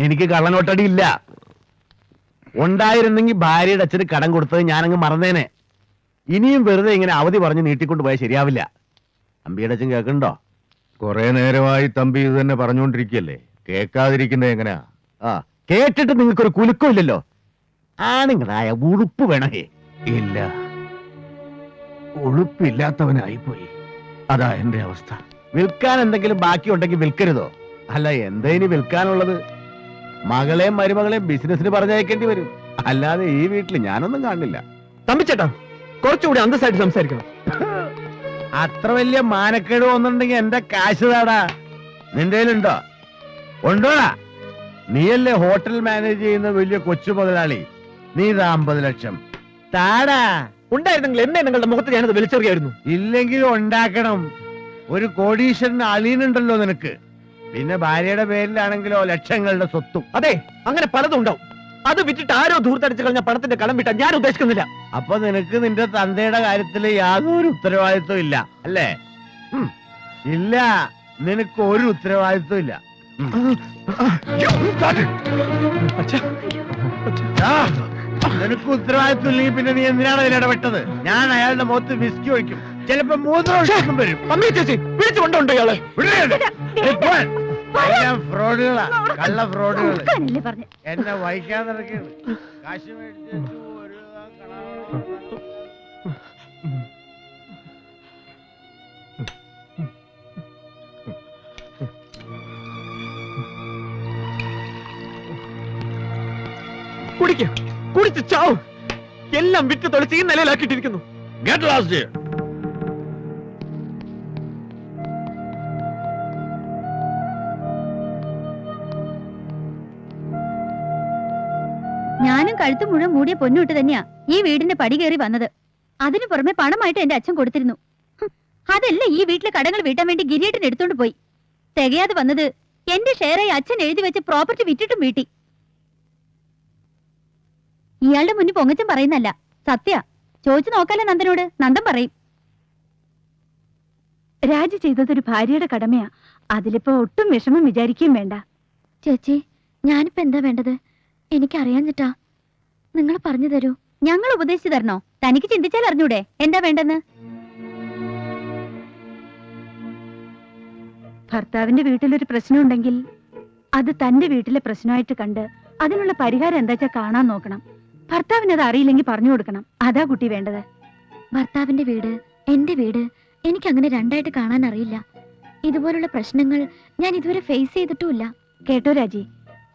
എനിക്ക് കള്ളനോട്ടടി ഇല്ല. ഉണ്ടായിരുന്നെങ്കിൽ ഭാര്യയുടെ അച്ഛന് കടം കൊടുത്തത് ഞാനങ്ങ് മറന്നേനെ. ഇനിയും വെറുതെ ഇങ്ങനെ അവധി പറഞ്ഞ് നീട്ടിക്കൊണ്ട് പോയാൽ ശരിയാവില്ല. തമ്പിയുടെ അച്ഛൻ കേൾക്കണ്ടോ? കുറെ നേരമായി തമ്പി ഇത് തന്നെ പറഞ്ഞുകൊണ്ടിരിക്കല്ലേ, കേൾക്കാതിരിക്കുന്നത് എങ്ങനെയാ? കേട്ടിട്ട് നിങ്ങൾക്കൊരു കുലുക്കം ഇല്ലല്ലോ. ആണുങ്ങളായ ഉളുപ്പ് വേണേ. ഇല്ല, ഉളുപ്പില്ലാത്തവനായിപ്പോയി. അതാ എന്റെ അവസ്ഥ. വിൽക്കാൻ എന്തെങ്കിലും ബാക്കിയുണ്ടെങ്കിൽ വിൽക്കരുതോ? അല്ല, എന്താ ഇനി വിൽക്കാനുള്ളത്? മകളെയും മരുമകളെയും ബിസിനസിന് പറഞ്ഞയക്കേണ്ടി വരും. അല്ലാതെ ഈ വീട്ടിൽ ഞാനൊന്നും കാണില്ല. തമ്പിച്ചേട്ടാ, കുറച്ചുകൂടി അന്തസ്സായിട്ട് സംസാരിക്കണം. അത്ര വലിയ മാനക്കേട് വന്നിട്ടുണ്ടെങ്കിൽ എന്റെ കാശ് താടാ. നിന്റെ കയ്യിലുണ്ടോ? ഉണ്ടോടാ? നീയല്ലേ ഹോട്ടൽ മാനേജ് ചെയ്യുന്ന വലിയ കൊച്ചു മുതലാളി. നീ 50 ലക്ഷം താടാ. ഉണ്ടായിരുന്നെങ്കിൽ എന്നെ നിങ്ങളുടെ മുഖത്ത് ഞാനത് വലിച്ചെറിയായിരുന്നു. ഇല്ലെങ്കിൽ ഉണ്ടാക്കണം. ഒരു കോടീശ്വരന് അളീനുണ്ടല്ലോ നിനക്ക്. പിന്നെ ഭാര്യയുടെ പേരിലാണെങ്കിലോ ലക്ഷങ്ങളുടെ സ്വത്തും. അതെ, അങ്ങനെ പലതും ഉണ്ടാവും. അത് വിറ്റിട്ട് ആരോ ധൂർത്തടിച്ചു കളഞ്ഞ പണത്തിന്റെ കടം വിട്ടാൻ ഞാൻ ഉദ്ദേശിക്കുന്നില്ല. അപ്പൊ നിനക്ക് നിന്റെ തന്തയുടെ കാര്യത്തിൽ യാതൊരു ഉത്തരവാദിത്വം ഇല്ല അല്ലേ? ഇല്ല, നിനക്ക് ഒരു ഉത്തരവാദിത്വം ഇല്ല. നിനക്ക് ഉത്തരവാദിത്വം ഇല്ലെങ്കിൽ പിന്നെ നീ എന്തിനാണ് അതിൽ ഇടപെട്ടത്? ഞാൻ അയാളുടെ മുഖത്ത് വിസ്കി ഒഴിക്കും. ചിലപ്പോ 3 വർഷം വരും. അമ്മേ ചേച്ചി, വിളിച്ചുകൊണ്ടുണ്ടോ ഇയാളെ? ഫ്രോഡുകളാ, കള്ള ഫ്രോഡുകൾ. എന്നെ വഹിക്കാൻ നടക്കുകയാണ്. കാശ് മേടിച്ചു ഒരു കുടിച്ച് ചാവും. എല്ലാം വിറ്റ് തൊളിച്ച് ഈ നിലയിലാക്കിയിട്ടിരിക്കുന്നു. Get lost here. ഞാനും കഴുത്തു മുഴുവൻ മൂടിയ പൊന്നുവിട്ട് തന്നെയാ ഈ വീടിന്റെ പടി കയറി വന്നത്. അതിനു പുറമെ പണമായിട്ട് എന്റെ അച്ഛൻ കൊടുത്തിരുന്നു. അതല്ല, ഈ വീട്ടിലെ കടങ്ങൾ വീട്ടാൻ വേണ്ടി ഗിരിയേട്ടൻ എടുത്തോണ്ട് പോയി. തികയാതെ വന്നത് എന്റെ ഷെയറായി അച്ഛൻ എഴുതി വെച്ച് പ്രോപ്പർട്ടി വിറ്റിട്ടും വീട്ടി. ഇയാളുടെ മുന്നിൽ പൊങ്ങച്ചൻ പറയുന്നല്ല, സത്യ. ചോദിച്ചു നോക്കാലേ നന്ദനോട്, നന്ദൻ പറയും. രാജി ചെയ്തതൊരു ഭാര്യയുടെ കടമയാ. അതിലിപ്പോ ഒട്ടും വിഷമം വിചാരിക്കുകയും വേണ്ട. ചേച്ചി, ഞാനിപ്പോ എന്താ വേണ്ടത്? എനിക്കറിയാഞ്ഞിട്ടാ. നിങ്ങൾ പറഞ്ഞു തരൂ. ഞങ്ങൾ ഉപദേശിച്ചു തരണോ? തനിക്ക് ചിന്തിച്ചാൽ അറിഞ്ഞൂടെ എന്താ വേണ്ടെന്ന്? ഭർത്താവിന്റെ വീട്ടിലൊരു പ്രശ്നം ഉണ്ടെങ്കിൽ അത് തന്റെ വീട്ടിലെ പ്രശ്നമായിട്ട് കണ്ട് അതിനുള്ള പരിഹാരം എന്താ വെച്ചാൽ കാണാൻ നോക്കണം. ഭർത്താവിന് അത് അറിയില്ലെങ്കിൽ പറഞ്ഞു കൊടുക്കണം. അതാ കുട്ടി വേണ്ടത്. ഭർത്താവിന്റെ വീട്, എന്റെ വീട് എനിക്കങ്ങനെ രണ്ടായിട്ട് കാണാൻ അറിയില്ല. ഇതുപോലുള്ള പ്രശ്നങ്ങൾ ഞാൻ ഇതുവരെ ഫേസ് ചെയ്തിട്ടുമില്ല. കേട്ടോ രാജി,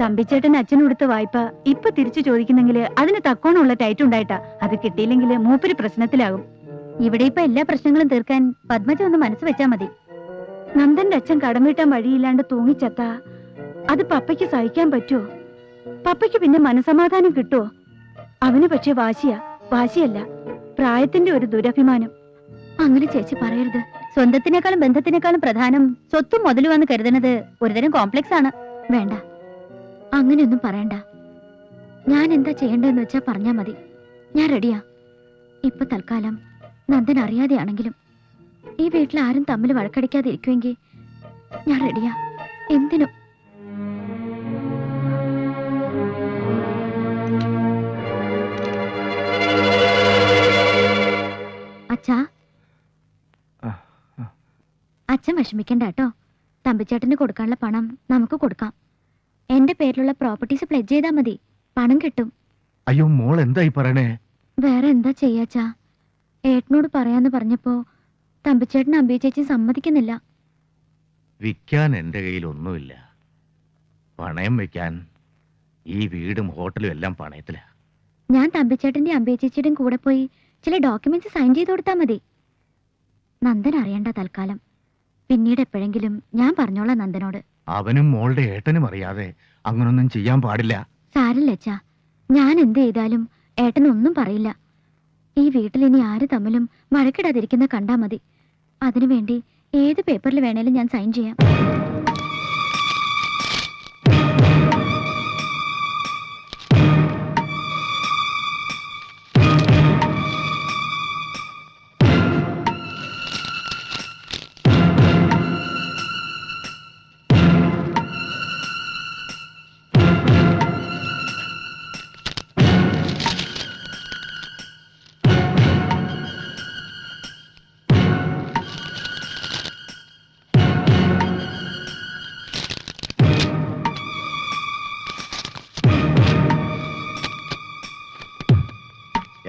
തമ്പിച്ചേട്ടൻ അച്ഛൻ കൊടുത്ത വായ്പ ഇപ്പൊ തിരിച്ചു ചോദിക്കുന്നെങ്കിൽ അതിന് തക്കോണമുള്ള ടൈറ്റ് ഉണ്ടായിട്ടാ. അത് കിട്ടിയില്ലെങ്കിൽ മൂപ്പര് പ്രശ്നത്തിലാകും. ഇവിടെ ഇപ്പൊ എല്ലാ പ്രശ്നങ്ങളും തീർക്കാൻ പത്മജ ഒന്ന് മനസ്സ് വെച്ചാ മതി. നന്ദന്റെ അച്ഛൻ കടം വീട്ടാൻ വഴിയില്ലാണ്ട് തൂങ്ങിച്ചത്താ അത് പപ്പയ്ക്ക് സഹിക്കാൻ പറ്റുമോ? പപ്പയ്ക്ക് പിന്നെ മനസമാധാനം കിട്ടുമോ? അവന് പക്ഷെ വാശിയല്ല, പ്രായത്തിന്റെ ഒരു ദുരഭിമാനം. അങ്ങനെ ചേച്ചി പറയരുത്. സ്വന്തത്തിനേക്കാളും ബന്ധത്തിനേക്കാളും പ്രധാനം സ്വത്തും മുതലുവെന്ന് കരുതുന്നത് ഒരുതരം കോംപ്ലക്സ് ആണ്. വേണ്ട, അങ്ങനെയൊന്നും പറയണ്ട. ഞാൻ എന്താ ചെയ്യേണ്ടതെന്ന് വെച്ചാ പറഞ്ഞാ മതി. ഞാൻ റെഡിയാ. ഇപ്പൊ തൽക്കാലം നന്ദൻ അറിയാതെയാണെങ്കിലും ഈ വീട്ടിൽ ആരും തമ്മിൽ വഴക്കടിക്കാതെ ഇരിക്കുമെങ്കിൽ ഞാൻ റെഡിയാ. എന്തിനും. അച്ഛാ, അച്ഛൻ വിഷമിക്കണ്ട കേട്ടോ. തമ്പിച്ചേട്ടന് കൊടുക്കാനുള്ള പണം നമുക്ക് കൊടുക്കാം. എന്റെ പേരിലുള്ള പ്രോപ്പർട്ടീസ് പ്ലെഡ്ജ് ചെയ്താൽ മതി, പണം കിട്ടും. അയ്യോ മോൾ എന്തായി പറയണേ? വേറെ എന്താ ചെയ്യാച്ചാ? ഏട്ടനോട് പറയാന്ന് പറഞ്ഞപ്പോ തമ്പിച്ചേട്ടൻ അമ്പി ചേച്ചി സമ്മതിക്കുന്നില്ല. വിൽക്കാൻ എന്റെ കയ്യിൽ ഒന്നുമില്ല. പണയം വെക്കാൻ ഈ വീടും ഹോട്ടലും എല്ലാം പണയത്തില. ഞാൻ തമ്പിച്ചേട്ടന്റെ അമ്പി ചേച്ചിയുടെയും കൂടെ പോയി ചില ഡോക്യുമെന്റ്സ് സൈൻ ചെയ്ത് കൊടുത്താൽ മതി. നന്ദൻ അറിയണ്ട തൽക്കാലം. പിന്നീട് എപ്പോഴെങ്കിലും ഞാൻ പറഞ്ഞോളാം നന്ദനോട്. അവനും മോളുടെ ഏട്ടനും അറിയാതെ അങ്ങനൊന്നും ചെയ്യാൻ പാടില്ല. സാരല്ല അച്ഛാ, ഞാൻ എന്ത് ചെയ്താലും ഏട്ടനൊന്നും പറയില്ല. ഈ വീട്ടിൽ ഇനി ആര് തമ്മിലും വഴക്കിടാതിരിക്കുന്ന കണ്ടാ മതി. അതിനുവേണ്ടി ഏത് പേപ്പറിൽ വേണേലും ഞാൻ സൈൻ ചെയ്യാം.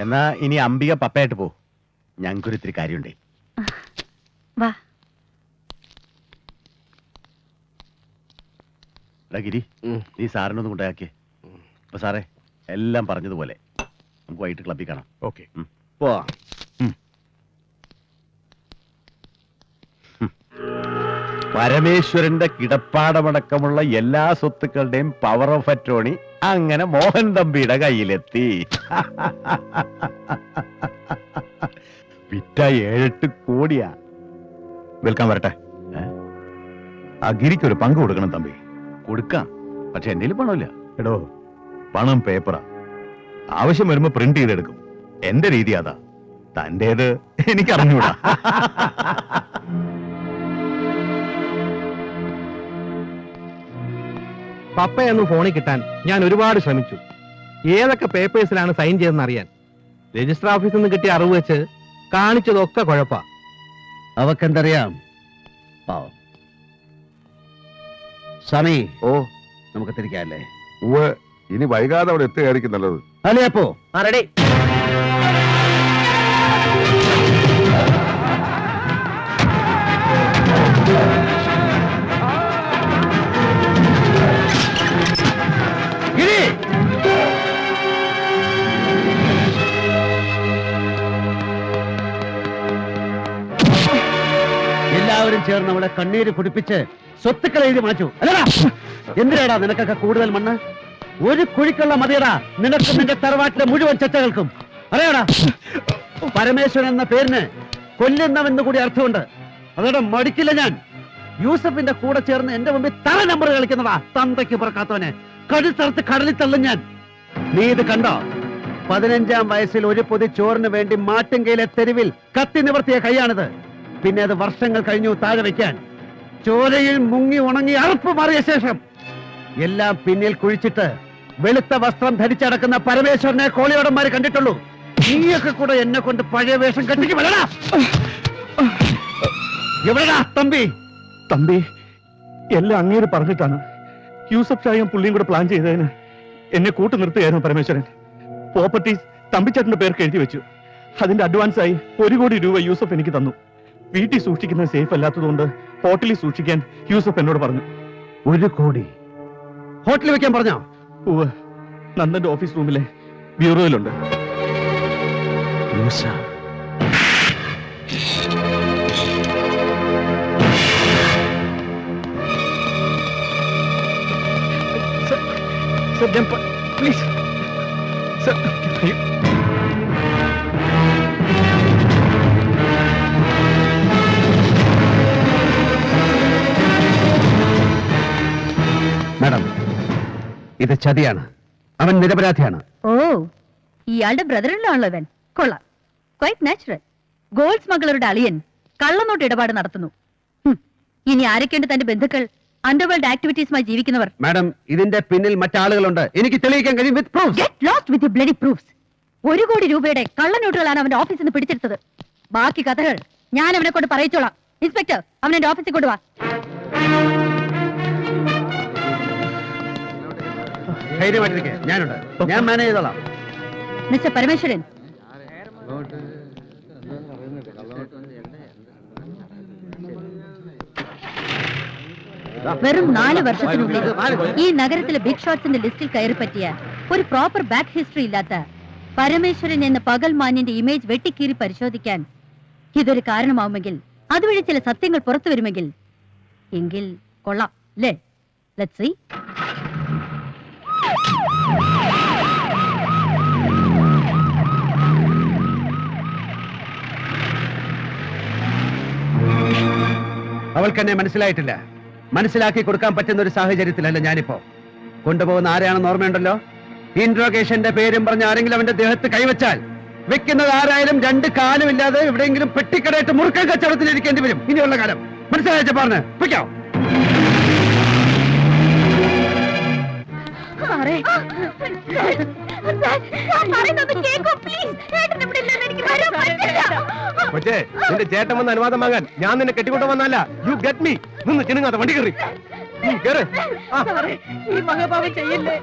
എന്നാ ഇനി അംബിക പപ്പയായിട്ട് പോ, ഞങ്ങൾക്കൊരു ഇത്തിരി കാര്യമുണ്ടേ. വാ. എടാ ഗിരി, നീ സാറിനൊന്നും കൊണ്ടാക്കിയേ. അപ്പൊ സാറേ, എല്ലാം പറഞ്ഞതുപോലെ നമുക്ക് വൈകിട്ട് ക്ലബ്ബിൽ കാണാം. ഓക്കെ. പോവാ. പരമേശ്വരന്റെ കിടപ്പാടമടക്കമുള്ള എല്ലാ സ്വത്തുക്കളുടെയും പവർ ഓഫ് അറ്റോണി അങ്ങനെ മോഹൻ തമ്പിയുടെ കയ്യിലെത്തി. വിറ്റ 7-8 കോടിയാ. വിൽക്കാൻ വരട്ടെ. ആ ഗിരിക്കൊരു പങ്ക് കൊടുക്കണം തമ്പി. കൊടുക്കാം, പക്ഷെ എന്റെ പണമില്ല. എടോ, പണം പേപ്പറാ, ആവശ്യം വരുമ്പോ പ്രിന്റ് ചെയ്തെടുക്കും. എന്റെ രീതി അതാ, തന്റേത് എനിക്ക് അറിഞ്ഞൂടാ. പപ്പയൊന്ന് ഫോണിൽ കിട്ടാൻ ഞാൻ ഒരുപാട് ശ്രമിച്ചു. ഏതൊക്കെ പേപ്പേഴ്സിലാണ് സൈൻ ചെയ്തെന്ന് അറിയാൻ. രജിസ്റ്റർ ഓഫീസിൽ നിന്ന് കിട്ടിയ അറിവ് വെച്ച് കാണിച്ചതൊക്കെ കുഴപ്പാ. അവക്കെന്തറിയാം? പാവം. സ്വാമി, ഓ, നമുക്ക് തിരിക്കാല്ലേ? ഇനി വൈകാതെ അവിടെ എത്തുകയായിരിക്കും നല്ലത്. അല്ലേ അപ്പോ? റെഡി. എല്ലാവരും ചേർന്ന് അവളെ കണ്ണീര് കുടിപ്പിച്ച് സ്വത്തുക്കൾ എഴുതി മാറ്റൂ, അല്ലടാ? എന്തിനാടാ നിനക്കൊക്കെ കൂടുതൽ മണ്ണ്? ഒരു കുഴിക്കുള്ള മതിയടാ നിനക്കും നിന്റെ തറവാട്ടിലെ മുഴുവൻ ചെറ്റകൾക്കും. അറിയാടാ, പരമേശ്വരൻ എന്ന പേരിന് കൊല്ലുന്നവെന്ന് കൂടി അർത്ഥമുണ്ട്. അതോടെ മടിക്കില്ല ഞാൻ. യൂസഫിന്റെ കൂടെ ചേർന്ന് എന്റെ മുമ്പിൽ തല നമ്പർ കളിക്കുന്നതാ തന്തയ്ക്ക് പറക്കാത്തവനെ. കഴുത്തറുത്ത് കടലിൽ തള്ളും ഞാൻ. നീ ഇത് കണ്ടോ? 15-ാം വയസ്സിൽ ഒരു പൊതി ചോറിന് വേണ്ടി മാട്ടുങ്കയിലെ തെരുവിൽ കത്തി നിവർത്തിയ കൈയാണിത്. പിന്നെ അത് വർഷങ്ങൾ കഴിഞ്ഞു താഴെ വെക്കാൻ. ചോരയിൽ മുങ്ങി ഉണങ്ങി അറുപ്പ് മാറിയ ശേഷം എല്ലാം പിന്നിൽ കുഴിച്ചിട്ട് വെളുത്ത വസ്ത്രം ധരിച്ചടക്കുന്ന പരമേശ്വരനെ കോളിയോടന്മാര് കണ്ടിട്ടുള്ളൂ. നീയൊക്കെ കൂടെ എന്നെ കൊണ്ട് പഴയ വേഷം കെട്ടിക്ക് വരടാ. എവിടെടാ തമ്പി? തമ്പി, എല്ലാം അങ്ങേര് പറഞ്ഞിട്ടാണ്. യൂസഫ് ഷായും പുള്ളിയും കൂടെ പ്ലാൻ ചെയ്തതിന് എന്നെ കൂട്ടു നിർത്തുകയായിരുന്നു പരമേശ്വരൻ. പ്രോപ്പർട്ടീസ് തമ്പിച്ചേട്ടന്റെ പേർക്ക് എഴുതി വെച്ചു. അതിന്റെ അഡ്വാൻസ് ആയി 1 കോടി രൂപ യൂസഫ് എനിക്ക് തന്നു. വീട്ടിൽ സൂക്ഷിക്കുന്നത് സേഫ് അല്ലാത്തതുകൊണ്ട് ഹോട്ടലിൽ സൂക്ഷിക്കാൻ യൂസഫ് എന്നോട് പറഞ്ഞു. 1 കോടി ഹോട്ടലിൽ വെക്കാൻ പറഞ്ഞോ? നന്ദന്റെ ഓഫീസ് റൂമിലെ ബ്യൂറോയിലുണ്ട്. Please sir. മാഡം, ഇത് ചതിയാണ്. അവൻ നിരപരാധിയാണ്. ഓ, ഇയാളുടെ ബ്രദറിലാണല്ലോ ഇവൻ. കൊള്ളാം, ക്വൈറ്റ് നാച്ചുറൽ. ഗോൾഡ് സ്മഗ്ലറുടെ അളിയൻ കള്ളനോട്ട് ഇടപാട് നടത്തുന്നു. ഇനി ആരൊക്കെയുണ്ട് തന്റെ ബന്ധുക്കൾ, അണ്ടർവേൾഡ് ആക്ടിവിറ്റീസുമായി ജീവിക്കുന്നവർ? മാഡം, ഇതിന്റെ പിന്നിൽ മറ്റാളുകളുണ്ട്. എനിക്ക് തെളിയിക്കാൻ കഴിയും. With proof. Get lost with your bloody proofs. 1 കോടി രൂപയുടെ കള്ളനോട്ടുകളാണ് അവന്റെ ഓഫീസിൽ നിന്ന് പിടിച്ചെടുത്തത്. ബാക്കി കഥകൾ ഞാൻ അവനെ കൊണ്ട് പറയിച്ചോളാം. ഇൻസ്പെക്ടർ, അവൻ എന്റെ ഓഫീസിൽ കൊണ്ടുവാ. ധൈര്യമായിട്ടിരിക്കെ, ഞാനുണ്ട്. ഞാൻ മാനേജ് ചെയ്തോളാം. മിസ്റ്റർ പരമേശ്വരൻ, വെറും 4 വർഷത്തിനുള്ളിൽ ഈ നഗരത്തിലെ ബിഗ് ഷോട്ട്സിന്റെ ലിസ്റ്റിൽ കയറി പറ്റിയ ഒരു പ്രോപ്പർ ബാക്ക് ഹിസ്റ്ററി ഇല്ലാത്ത പരമേശ്വരൻ എന്ന പകൽ മാന്യന്റെ ഇമേജ് വെട്ടിക്കീറി പരിശോധിക്കാൻ ഇതൊരു കാരണമാവുമെങ്കിൽ, അതുവഴി ചില സത്യങ്ങൾ പുറത്തു വരുമെങ്കിൽ എങ്കിൽ കൊള്ളാം അല്ലേ? Let's see. അവൾക്ക് എന്നെ മനസ്സിലായിട്ടില്ല. മനസ്സിലാക്കി കൊടുക്കാൻ പറ്റുന്ന ഒരു സാഹചര്യത്തിലല്ല ഞാനിപ്പോ. കൊണ്ടുപോകുന്ന ആരെയാണെന്ന് ഓർമ്മയുണ്ടല്ലോ? ഇൻട്രോഗേഷന്റെ പേരും പറഞ്ഞ് ആരെങ്കിലും അവന്റെ ദേഹത്ത് കൈവച്ചാൽ വെക്കുന്നത് ആരായാലും 2 കാലും ഇല്ലാതെ എവിടെയെങ്കിലും പെട്ടിക്കടയിട്ട് മുറുക്കൻ കച്ചവടത്തിൽ ഇരിക്കേണ്ടി വരും ഇനിയുള്ള കാലം. മനസ്സിലായ പറഞ്ഞ് വെക്കാം. പക്ഷേ നിന്റെ ചേട്ടൻ വന്ന് അനുവാദം വാങ്ങാൻ ഞാൻ നിന്നെ കെട്ടിക്കൊണ്ടു വന്നല്ല. You get me. നിന്ന് ചിണുങ്ങാതെ വണ്ടി കയറി കേറ്. ഈ മഹാഭാവം ചെയ്യല്ലേ?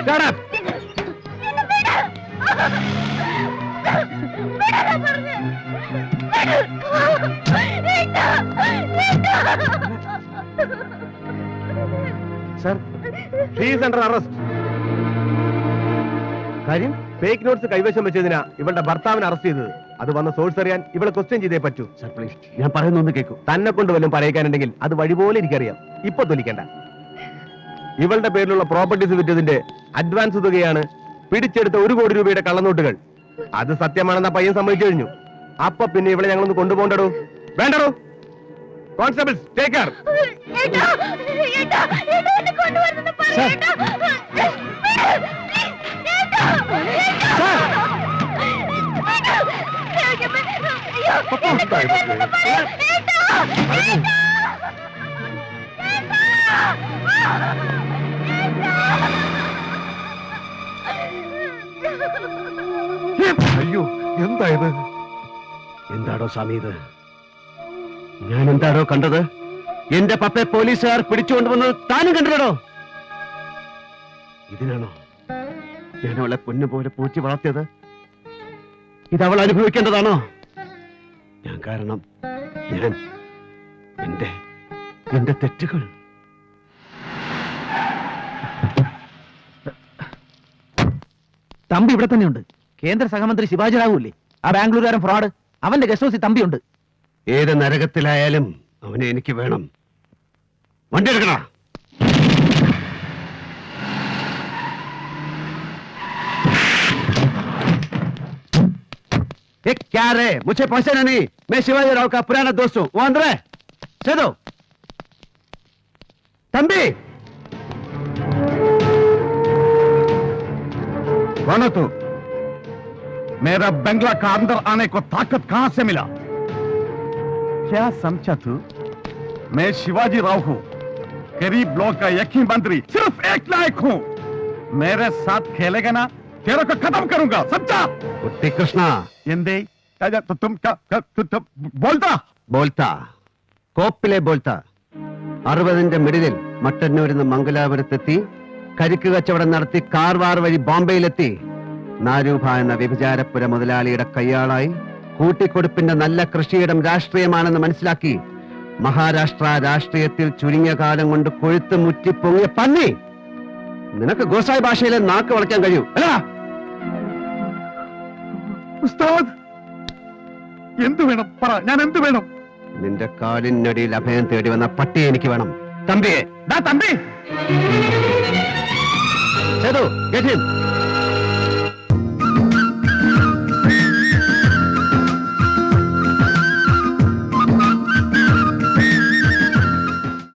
Shut up. Sir she's under arrest. കാര്യം ഫേക്ക് നോട്ട്സ് കൈവശം വെച്ചതിനാ ഇവളുടെ ഭർത്താവിനെ അറസ്റ്റ് ചെയ്തത്. അത് വന്ന സോഴ്സ് അറിയാൻ ഇവളെ ക്വസ്റ്റ്യൻ ചെയ്തേ പറ്റൂ. സർ പ്ലീസ്, ഞാൻ പറയുന്നൊന്ന് കേൾക്കൂ. തന്നെ കൊണ്ട് വല്ലതും പറയിക്കാനുണ്ടെങ്കിൽ അത് വഴി പോലെ എനിക്കറിയാം. ഇപ്പൊ തൊലിക്കണ്ട. ഇവളുടെ പേരിലുള്ള പ്രോപ്പർട്ടീസ് വിറ്റതിന്റെ അഡ്വാൻസ് തുകയാണ് പിടിച്ചെടുത്ത 1 കോടി രൂപയുടെ കള്ളനോട്ടുകൾ. അത് സത്യമാണെന്ന പയ്യൻ സമ്മതിച്ചു കഴിഞ്ഞു. അപ്പൊ പിന്നെ ഇവളെ ഞങ്ങളൊന്ന് കൊണ്ടുപോകണ്ടോ? വേണ്ടടോ? Constables take care. അയ്യോ, എന്തായത്? എന്താടോ സ്വാമി ഇത്? ഞാൻ എന്താടോ കണ്ടത്? എന്റെ പപ്പയെ പോലീസുകാർ പിടിച്ചുകൊണ്ടുവന്നത് താനും കണ്ടില്ലടോ? ഇതിനാണോ ഞാൻ അവളെ പൊന്നുപോലെ പൂച്ചി വളർത്തിയത്? ഇതവൾ അനുഭവിക്കേണ്ടതാണോ? ഞാൻ കാരണം ഞാൻ എന്റെ തെറ്റുകൾ. തമ്പി ഇവിടെ തന്നെയുണ്ട്. കേന്ദ്ര സഹമന്ത്രി ശിവാജി റാവുല്ലേ, ആ ബാംഗ്ലൂരുകാരൻ ഫ്രോഡ്, അവന്റെ ഗസ്റ്റ് ഹൗസിൽ തമ്പിയുണ്ട്. ഏത് നരകത്തിലായാലും അവനെ എനിക്ക് വേണം. വണ്ടി എടുക്കണ. क्या रे, मुझे पहचाना नहीं? मैं शिवाजी राव का पुराना दोस्त हूँ. वो अंदर है. चलो तंबी. कौन हो तू? मेरा बंगला का अंदर आने को ताकत कहां से मिला? क्या समझा तू? मैं शिवाजी राव हूं, गरीब लोग का एक ही मंत्री, सिर्फ एक लायक हूं. मेरे साथ खेलेगा ना, तेरे को खत्म करूंगा, समझा? कुत्ती कृष्णा. എന്തേ बोलता ബോൾത്താ, കോപ്പിലെ ബോൾത്താ. 60ന്റെ മിഡിലിൽ മട്ടന്നൂരിൽ നിന്ന് മംഗലാപുരത്തെത്തി കരിക്ക് കച്ചവടം നടത്തി കാർവാർ വഴി ബോംബെയിലെത്തി നാരൂഭ എന്ന വ്യഭിചാരപ്പുര മുതലാളിയുടെ കയ്യാളായി കൂട്ടിക്കൊടുപ്പിന്റെ നല്ല കൃഷിയിടം രാഷ്ട്രീയമാണെന്ന് മനസ്സിലാക്കി മഹാരാഷ്ട്ര രാഷ്ട്രീയത്തിൽ ചുരുങ്ങിയ കാലം കൊണ്ട് കൊഴുത്ത് മുറ്റി പൊങ്ങിയ പന്നി. നിനക്ക് ഗോസായി ഭാഷയിലെ നാക്ക് വളയ്ക്കാൻ കഴിയൂ അല്ല? ഉസ്താദ്, എന്തു വേണം പറ, ഞാൻ എന്തു വേണം? നിന്റെ കാലിനടിയിൽ അഭയം തേടി വന്ന പട്ടിയെ എനിക്ക് വേണം. തമ്പിയെ. Thampi Sedu, get him.